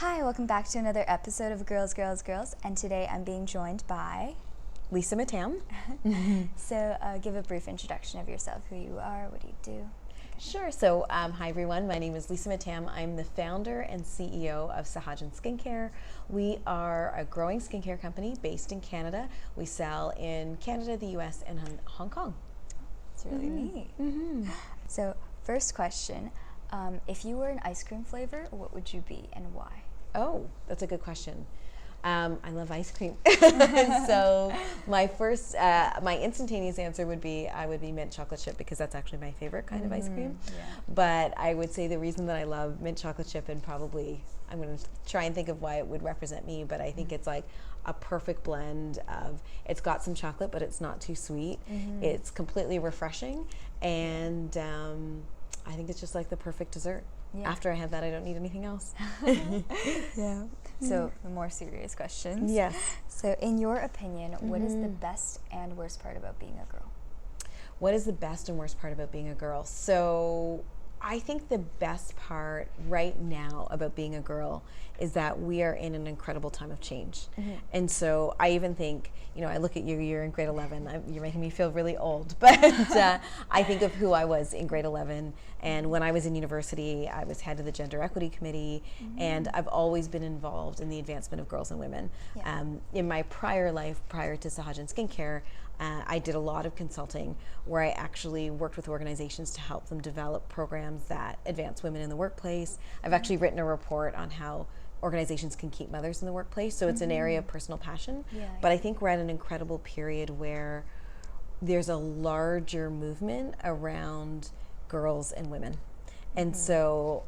Hi, welcome back to another episode of Girls, Girls, Girls, and today I'm being joined by Lisa Mattam. So give a brief introduction of yourself, who you are, what do you do? Sure. So, hi everyone. My name is Lisa Mattam. I'm the founder and CEO of Sahajan Skincare. We are a growing skincare company based in Canada. We sell in Canada, the US, and Hong Kong. It's really neat. So first question, if you were an ice cream flavor, what would you be and why? Oh, that's a good question. I love ice cream. So my instantaneous answer would be I would be mint chocolate chip because that's actually my favorite kind of ice cream. Yeah. But I would say the reason that I love mint chocolate chip, and probably I'm going to try and think of why it would represent me, but I think it's like a perfect blend of, it's got some chocolate, but it's not too sweet. It's completely refreshing, and I think it's just like the perfect dessert. Yeah. After I have that, I don't need anything else. Yeah. So the more serious questions. Yes. So in your opinion, what is the best and worst part about being a girl? What is the best and worst part about being a girl? So I think the best part right now about being a girl is that we are in an incredible time of change. And so I even think, I look at you, you're in grade 11, you're making me feel really old, but I think of who I was in grade 11, and when I was in university, I was head of the Gender Equity Committee, and I've always been involved in the advancement of girls and women. Yeah. In my prior life, prior to Sahajan Skincare, I did a lot of consulting where I actually worked with organizations to help them develop programs that advance women in the workplace. I've actually written a report on how organizations can keep mothers in the workplace, so it's an area of personal passion. Yeah. But I think we're at an incredible period where there's a larger movement around girls and women. And so,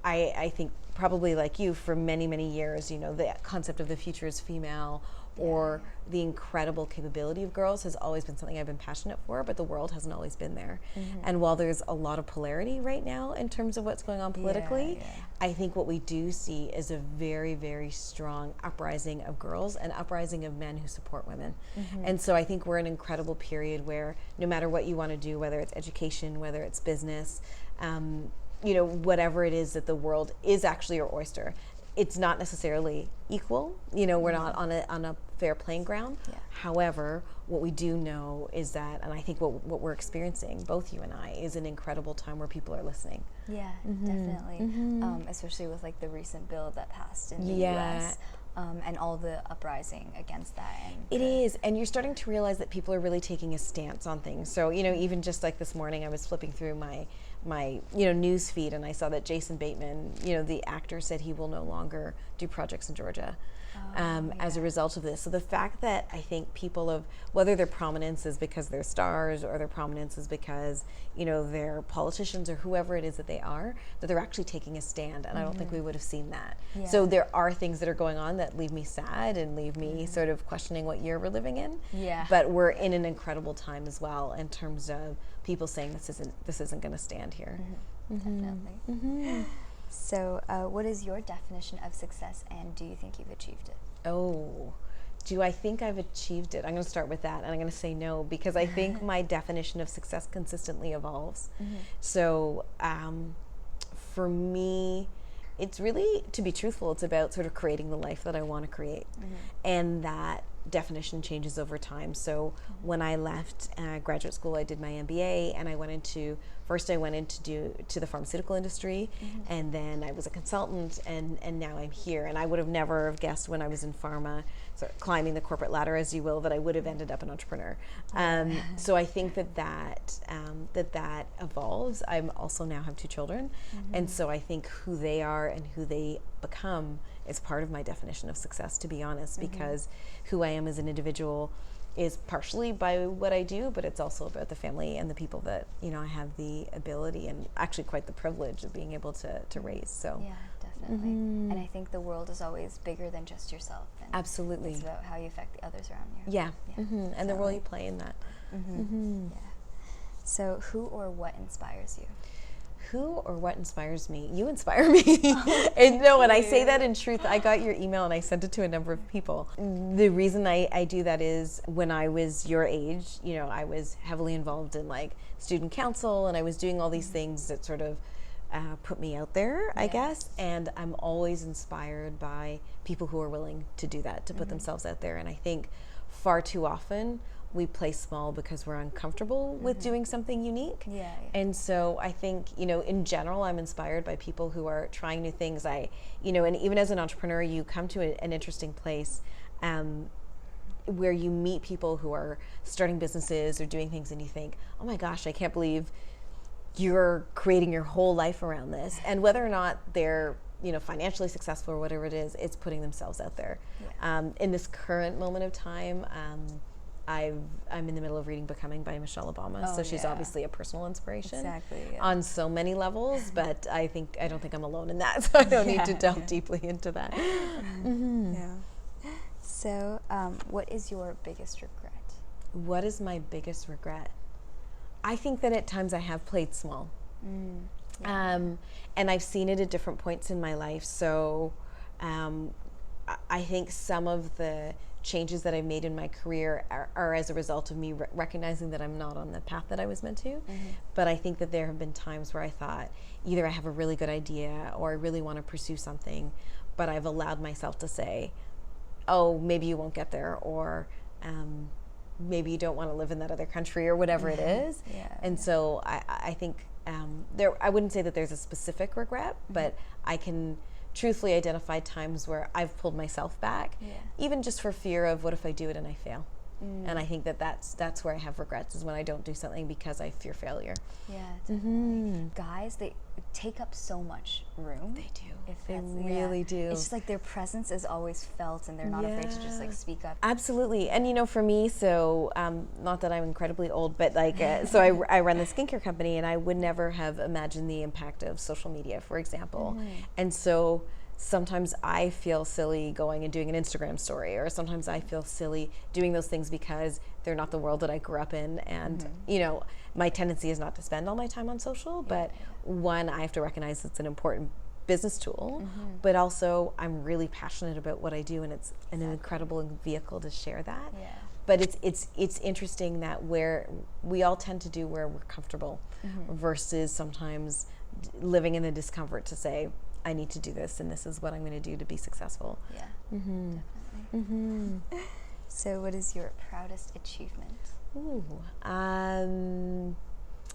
I think probably like you, for many, many years, the concept of the future is female, or the incredible capability of girls has always been something I've been passionate for, but the world hasn't always been there. And while there's a lot of polarity right now in terms of what's going on politically, I think what we do see is a very, very strong uprising of girls and uprising of men who support women. And so I think we're in an incredible period where no matter what you want to do, whether it's education, whether it's business, whatever it is that the world is actually your oyster, it's not necessarily equal. We're not on a fair playing ground. Yeah. However, what we do know is that, and I think what we're experiencing, both you and I, is an incredible time where people are listening. Yeah, definitely. Especially with like the recent bill that passed in the US. And all the uprising against that. And it is, and you're starting to realize that people are really taking a stance on things. So, even just like this morning, I was flipping through my news feed, and I saw that Jason Bateman, the actor, said he will no longer do projects in Georgia as a result of this. So the fact that I think people of, whether their prominence is because they're stars or their prominence is because, they're politicians or whoever it is that they are, that they're actually taking a stand, and I don't think we would have seen that. Yeah. So there are things that are going on that leave me sad and leave me sort of questioning what year we're living in. Yeah. But we're in an incredible time as well in terms of people saying this isn't going to stand here. Definitely. So what is your definition of success, and do you think you've achieved it? Oh, do I think I've achieved it? I'm going to start with that, and I'm going to say no, because I think my definition of success consistently evolves. So for me, it's really, to be truthful, it's about sort of creating the life that I want to create. And that definition changes over time. So when I left graduate school, I did my MBA, and I went into the pharmaceutical industry, and then I was a consultant, and now I'm here. And I would have never have guessed when I was in pharma, sort of climbing the corporate ladder, as you will, that I would have ended up an entrepreneur. So I think that evolves. I also now have 2 children, and so I think who they are and who they become is part of my definition of success, to be honest, because who I am as an individual is partially by what I do, but it's also about the family and the people that I have the ability and actually quite the privilege of being able to raise. So yeah, definitely. And I think the world is always bigger than just yourself. And absolutely, it's about how you affect the others around you. Yeah, and the role you play in that. Yeah. So who or what inspires you? Who or what inspires me? You inspire me. And no, when I say that in truth, I got your email and I sent it to a number of people. The reason I do that is when I was your age, I was heavily involved in like student council, and I was doing all these things that sort of put me out there, I guess. And I'm always inspired by people who are willing to do that, to put themselves out there. And I think far too often we play small because we're uncomfortable with doing something unique. And so I think, you know, in general, I'm inspired by people who are trying new things. You know, and even as an entrepreneur, you come to an interesting place where you meet people who are starting businesses or doing things, and you think, oh my gosh, I can't believe you're creating your whole life around this. And whether or not they're, you know, financially successful or whatever it is, it's putting themselves out there. In this current moment of time, I'm in the middle of reading Becoming by Michelle Obama, so she's obviously a personal inspiration on so many levels, but I don't think I'm alone in that, so I don't need to delve deeply into that. So, what is your biggest regret? What is my biggest regret? I think that at times I have played small. And I've seen it at different points in my life. So I think some of the changes that I've made in my career are as a result of me recognizing that I'm not on the path that I was meant to. But I think that there have been times where I thought either I have a really good idea or I really want to pursue something, but I've allowed myself to say, oh, maybe you won't get there, or maybe you don't want to live in that other country, or whatever it is. And so I think I wouldn't say that there's a specific regret, but I can truthfully identify times where I've pulled myself back, even just for fear of what if I do it and I fail. And I think that's where I have regrets, is when I don't do something because I fear failure. Guys, they take up so much room. They do. They really do. It's just like their presence is always felt, and they're not afraid to just like speak up. Absolutely. And you know, for me, so not that I'm incredibly old, but like so I run the skincare company, and I would never have imagined the impact of social media, for example. And so sometimes I feel silly going and doing an Instagram story, or sometimes I feel silly doing those things because they're not the world that I grew up in. And you know, my tendency is not to spend all my time on social, but one, I have to recognize it's an important business tool, but also I'm really passionate about what I do, and it's an incredible vehicle to share that. But it's interesting that where we all tend to do where we're comfortable versus sometimes living in the discomfort to say, I need to do this, and this is what I'm going to do to be successful. Definitely. So what is your proudest achievement?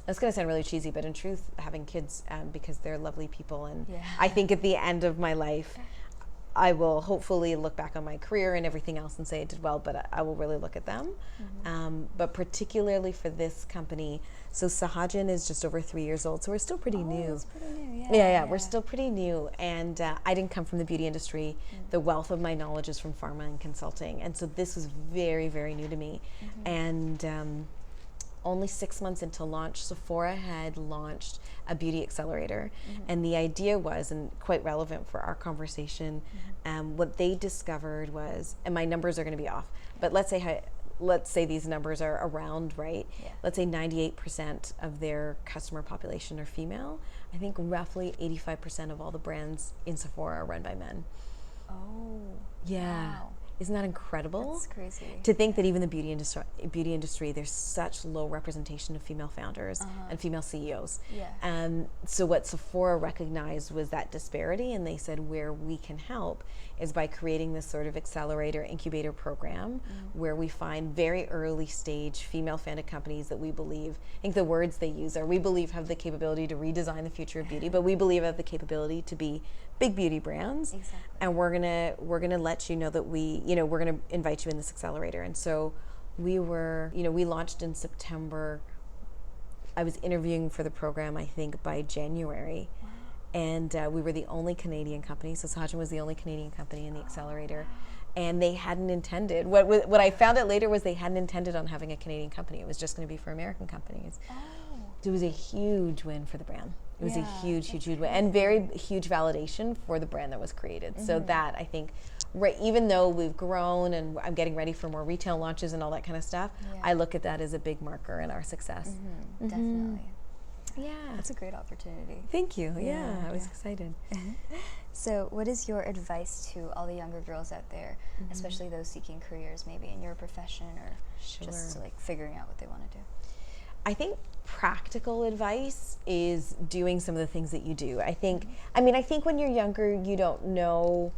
That's going to sound really cheesy, but in truth, having kids, because they're lovely people, and I think at the end of my life, I will hopefully look back on my career and everything else and say I did well, but I will really look at them. But particularly for this company, so Sahajan is just over 3 years old, so we're still pretty new. It's pretty new, We're still pretty new, and I didn't come from the beauty industry. The wealth of my knowledge is from pharma and consulting, and so this was very, very new to me. And only 6 months into launch, Sephora had launched a beauty accelerator. And the idea was, and quite relevant for our conversation, what they discovered was, and my numbers are going to be off, but let's say these numbers are around right. Let's say 98% of their customer population are female. I think roughly 85% of all the brands in Sephora are run by men. Wow. Isn't that incredible? That's crazy. To think that even the beauty industry, there's such low representation of female founders and female CEOs. So what Sephora recognized was that disparity, and they said where we can help is by creating this sort of accelerator incubator program where we find very early stage female founded companies that we believe, I think the words they use are, we believe have the capability to redesign the future of beauty, but we believe have the capability to be big beauty brands. And we're gonna let you know that we're gonna invite you in this accelerator. And so we launched in September. I was interviewing for the program, I think, by January. And we were the only Canadian company, so Sahajan was the only Canadian company in the accelerator. And they hadn't intended, what I found out later was they hadn't intended on having a Canadian company. It was just going to be for American companies. It was a huge win for the brand. It was a huge win, and very huge validation for the brand that was created. So that, I think, even though we've grown and I'm getting ready for more retail launches and all that kind of stuff, I look at that as a big marker in our success. Definitely. That's a great opportunity. Thank you. I was excited. So what is your advice to all the younger girls out there, especially those seeking careers maybe in your profession or just like figuring out what they want to do? I think practical advice is doing some of the things that you do. I think when you're younger, you don't know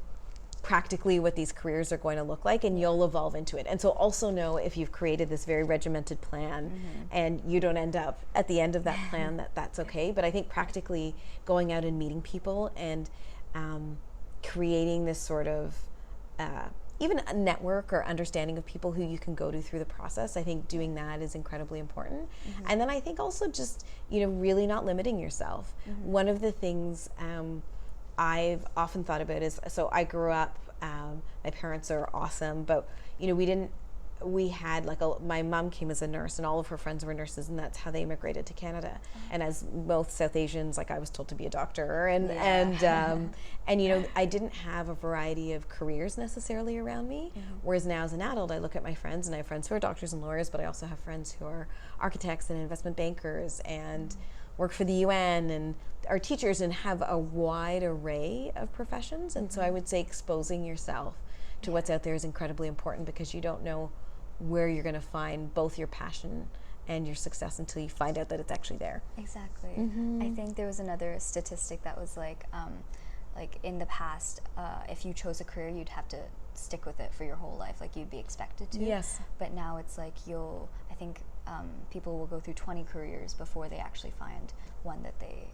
practically what these careers are going to look like, and you'll evolve into it. And so also know, if you've created this very regimented plan and you don't end up at the end of that plan, that's okay. But I think practically going out and meeting people and creating this sort of even a network or understanding of people who you can go to through the process, I think doing that is incredibly important. And then I think also just, really not limiting yourself. One of the things I've often thought about is, so I grew up, my parents are awesome, but we had my mom came as a nurse, and all of her friends were nurses, and that's how they immigrated to Canada. And as both South Asians, I was told to be a doctor, and I didn't have a variety of careers necessarily around me. Whereas now as an adult, I look at my friends, and I have friends who are doctors and lawyers, but I also have friends who are architects and investment bankers and work for the UN and are teachers, and have a wide array of professions. And so I would say exposing yourself to what's out there is incredibly important, because you don't know where you're going to find both your passion and your success until you find out that it's actually there. Exactly. I think there was another statistic that was like in the past, if you chose a career, you'd have to stick with it for your whole life, like you'd be expected to. Yes. But now it's like I think people will go through 20 careers before they actually find one that they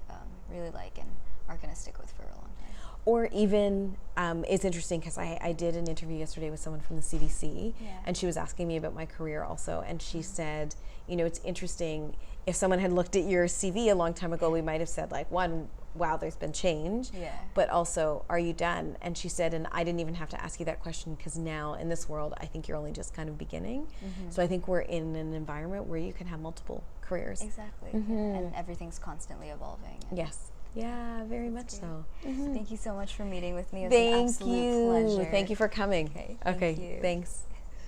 really like and are going to stick with for a long time. Or even, it's interesting because I did an interview yesterday with someone from the CDC, and she was asking me about my career also, and she said, it's interesting, if someone had looked at your CV a long time ago, we might have said one, wow, there's been change, but also, are you done? And she said, and I didn't even have to ask you that question, because now in this world, I think you're only just kind of beginning. So I think we're in an environment where you can have multiple careers. Exactly. And everything's constantly evolving. Yes. Yeah, very much so. Thank you so much for meeting with me. It was an absolute pleasure. Thank you for coming. Okay, thanks.